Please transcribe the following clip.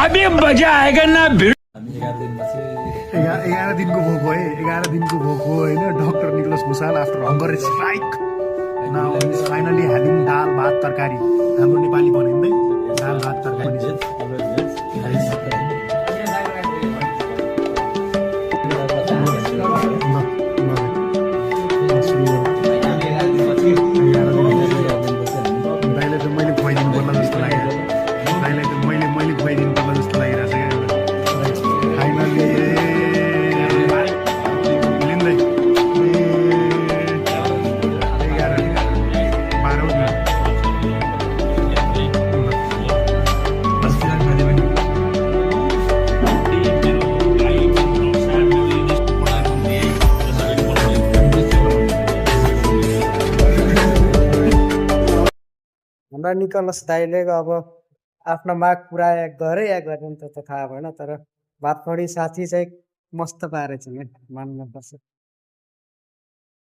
अभी मजा आएगा ना भिड। 11 दिनको भोक हो है 11 दिनको भोक हो होइन doctor Nicholas Bhusal after hunger strike now is finally having dal bhat tarkari हाम्रो नेपाली भनिँदै दाल भात तरकारी दाइलाई त मैले खुवाइदिनु पर्ला जस्तो लाग्यो दाइलाई त मैले खुवाइदिनु पर्ला जस्तो लागिरहेको छ क्या फाइनली लिँदै 12 हाम्रा निकोलस दाइले अब आफ्नो माग पुरा गरे या गरेन त थाहा भएन तर भात खडी साथी चाहिँ मस्त पारेछ नि मान्नुपर्छ।